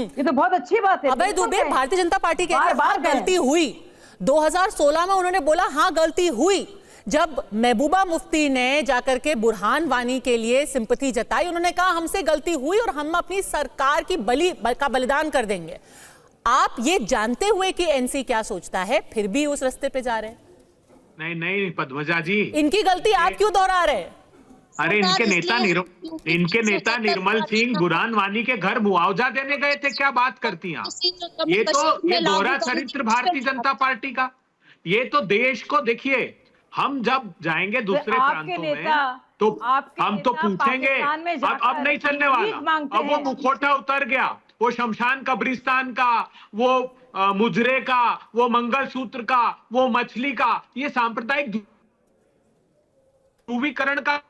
ये तो बहुत अच्छी बात है। अभय दुबे भारतीय जनता पार्टी के बार गलती हुई 2016 में, उन्होंने बोला हाँ गलती हुई। जब महबूबा मुफ्ती ने जाकर के बुरहान वानी के लिए सिंपैथी जताई, उन्होंने कहा हमसे गलती हुई और हम अपनी सरकार की बलिदान कर देंगे। आप ये जानते हुए कि एनसी क्या सोचता है, फिर भी उस रास्ते पे जा रहे हैं? नहीं नहीं पद्मजा जी, इनकी गलती आप क्यों दोहरा रहे हैं? अरे इनके नेता निर्मल सिंह बुरहान वानी के घर मुआवजा देने गए थे, क्या बात करती हैं आप? ये दोहरा चरित्र भारतीय जनता पार्टी का। ये तो देश को देखिए, हम जब जाएंगे दूसरे प्रांतों में तो हम तो पूछेंगे, अब नहीं चलने वाला। अब वो मुखौटा उतर गया, वो शमशान कब्रिस्तान का, वो मुजरे का, वो मंगलसूत्र का, वो मछली का, ये सांप्रदायिक ध्रुवीकरण का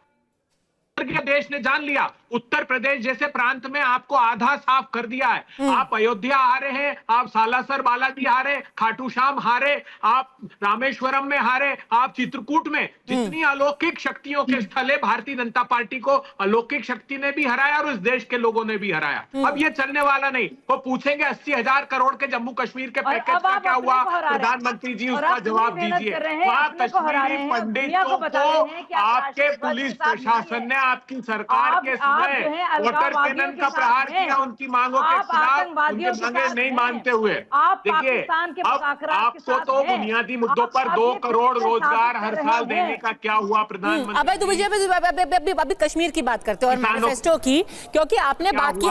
देश ने जान लिया। उत्तर प्रदेश जैसे प्रांत में आपको आधा साफ कर दिया है। आप अयोध्या हारे हैं, आप सालासर बालाजी हारे, खाटू श्याम हारे, आप रामेश्वरम में हारे, आप चित्रकूट में। जितनी अलौकिक शक्तियों के स्थल है, भारतीय जनता पार्टी को अलौकिक शक्ति ने भी हराया और इस देश के लोगों ने भी हराया। अब ये चलने वाला नहीं। वो पूछेंगे 80,000 करोड़ के जम्मू कश्मीर के पैकेज का क्या हुआ? प्रधानमंत्री जी उसका जवाब दीजिए। वहां कश्मीरी पंडितों को आपके पुलिस प्रशासन ने आपकी सरकार के समय वोटर कैनन का प्रहार किया, उनकी मांगों के खिलाफ, उनकी मांगे नहीं मानते हुए। देखिए, अब आपको तो बुनियादी मुद्दों पर 2 करोड़ रोजगार हर साल देने का क्या हुआ प्रधानमंत्री? अबे तो मुझे अभी कश्मीर की बात करते हैं और मैनिफेस्टो की, क्योंकि आपने बात की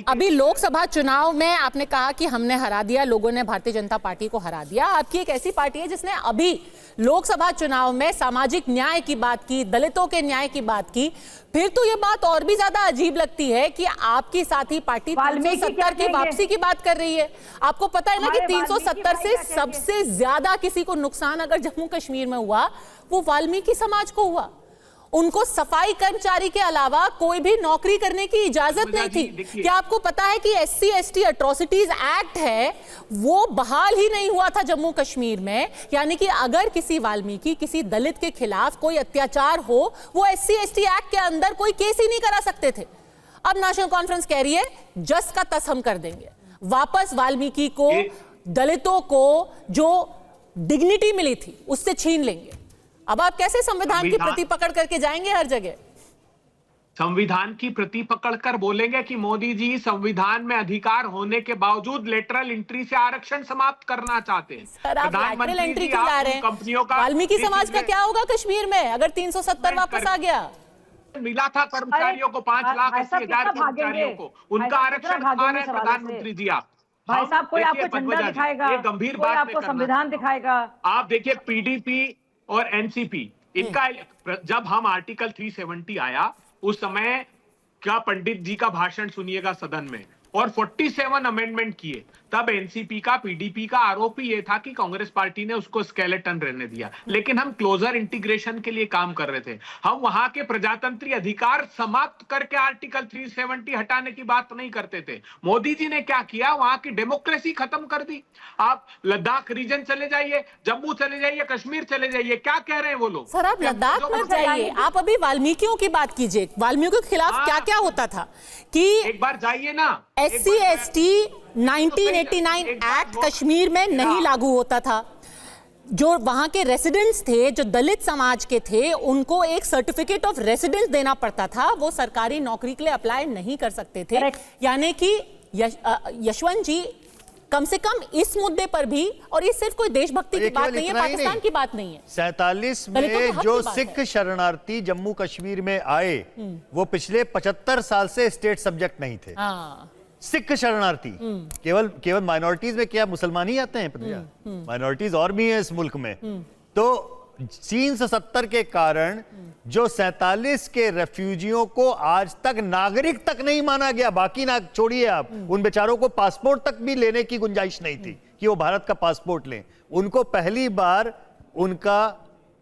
अभी लोकसभा चुनाव में आपने कहा कि हमने हरा दिया, लोगों ने भारतीय जनता पार्टी को हरा दिया। आपकी एक ऐसी पार्टी है जिसने अभी लोकसभा चुनाव में सामाजिक न्याय की बात की, दलितों के न्याय की बात की। फिर तो ये बात और भी ज्यादा अजीब लगती है कि आपकी साथी पार्टी 370 की वापसी की बात कर रही है। आपको पता है ना कि 370 से सबसे ज्यादा किसी को नुकसान अगर जम्मू कश्मीर में हुआ वो वाल्मीकि समाज को हुआ। उनको सफाई कर्मचारी के अलावा कोई भी नौकरी करने की इजाजत नहीं थी। क्या आपको पता है कि SC/ST अट्रॉसिटीज एक्ट है वो बहाल ही नहीं हुआ था जम्मू कश्मीर में? यानी कि अगर किसी वाल्मीकि, किसी दलित के खिलाफ कोई अत्याचार हो, वो SC/ST एक्ट के अंदर कोई केस ही नहीं करा सकते थे। अब नेशनल कॉन्फ्रेंस कह रही है जस का तस हम कर देंगे, वापस वाल्मीकि को, दलितों को जो डिग्निटी मिली थी उससे छीन लेंगे। अब आप कैसे संविधान की प्रति पकड़ करके जाएंगे हर जगह? संविधान की प्रति पकड़कर बोलेंगे कि मोदी जी संविधान में अधिकार होने के बावजूद लेटरल एंट्री से आरक्षण समाप्त करना चाहते हैं। सर, आप लेटरल एंट्री क्यों ला रहे हैं? कंपनियों का, वाल्मीकि समाज का क्या होगा कश्मीर में अगर 370 वापस आ गया? मिला था कर्मचारियों को 5,80,000 कर्मचारियों को, उनका आरक्षण खा रहे हैं प्रधानमंत्री जी। आप भाई साहब, कोई आपको झंडा दिखाएगा, ये गंभीर बात आपको संविधान दिखाएगा? आप देखिए PDP और NCP, इनका जब हम आर्टिकल 370 आया उस समय क्या पंडित जी का भाषण सुनिएगा सदन में, और 47 अमेंडमेंट किए। तब NCP का, PDP का आरोप ही ये था कि कांग्रेस पार्टी ने उसको स्केलेटन रहने दिया। लेकिन हम क्लोजर इंटीग्रेशन के लिए काम कर रहे थे। हम वहां के प्रजातंत्री अधिकार समाप्त करके आर्टिकल 370 हटाने की बात नहीं करते थे। मोदी जी ने क्या किया, वहां की डेमोक्रेसी खत्म कर दी। आप लद्दाख रीजन चले जाइए, जम्मू चले जाइए, कश्मीर चले जाइए, क्या कह रहे हैं वो लोग? सर, आप लद्दाख मत जाइए, आप अभी वाल्मीकियों की बात कीजिए। वाल्मीकियों के खिलाफ क्या क्या होता था कि एक बार जाइए ना। SC/ST 1989 एक्ट कश्मीर में नहीं लागू होता था। जो वहां के रेसिडेंट्स थे, जो दलित समाज के थे, उनको एक सर्टिफिकेट ऑफ रेसिडेंस देना पड़ता था। वो सरकारी नौकरी के लिए अप्लाई नहीं कर सकते थे। यानी कि यशवंत जी, कम से कम इस मुद्दे पर भी, और ये सिर्फ कोई देशभक्ति की बात नहीं है, पाकिस्तान की बात नहीं है। 47 में जो सिख शरणार्थी जम्मू कश्मीर में आए वो पिछले 75 साल से स्टेट सब्जेक्ट नहीं थे। सिख शरणार्थी केवल माइनॉरिटीज में, क्या मुसलमान ही आते हैं? माइनॉरिटीज और भी है इस मुल्क में। तो 370 के कारण जो 47 के रेफ्यूजियों को आज तक नागरिक तक नहीं माना गया, बाकी ना छोड़िए आप, उन बेचारों को पासपोर्ट तक भी लेने की गुंजाइश नहीं थी कि वो भारत का पासपोर्ट लें। उनको पहली बार उनका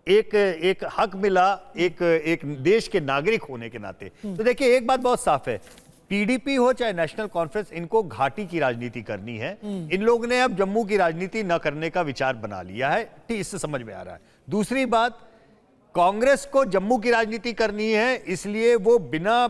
एक हक मिला, एक देश के नागरिक होने के नाते। तो देखिए, एक बात बहुत साफ है, PDP हो चाहे नेशनल कॉन्फ्रेंस, इनको घाटी की राजनीति करनी है। इन लोगों ने अब जम्मू की राजनीति न करने का विचार बना लिया है, इससे समझ में आ रहा है। दूसरी बात, कांग्रेस को जम्मू की राजनीति करनी है, इसलिए वो बिना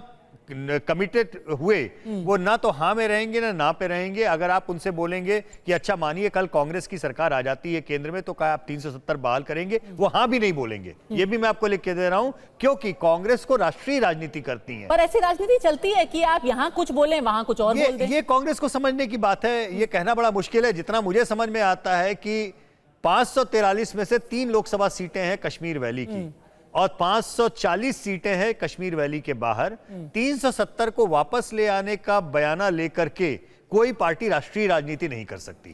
कमिटेड हुए वो ना तो हाँ में रहेंगे ना पे रहेंगे। अगर आप उनसे बोलेंगे कि अच्छा मानिए कल कांग्रेस की सरकार आ जाती है केंद्र में तो क्या आप 370 बहाल करेंगे, वो हाँ भी नहीं बोलेंगे। ये भी मैं आपको लिख के दे रहा हूं, क्योंकि कांग्रेस को राष्ट्रीय राजनीति करती है। पर ऐसी राजनीति चलती है कि आप यहाँ कुछ बोलें वहां कुछ और बोल दें। ये कांग्रेस को समझने की बात है, ये कहना बड़ा मुश्किल है। जितना मुझे समझ में आता है कि 543 में से 3 लोकसभा सीटें हैं कश्मीर वैली की और 540 सीटें हैं कश्मीर वैली के बाहर। 370 को वापस ले आने का बयाना लेकर के कोई पार्टी राष्ट्रीय राजनीति नहीं कर सकती।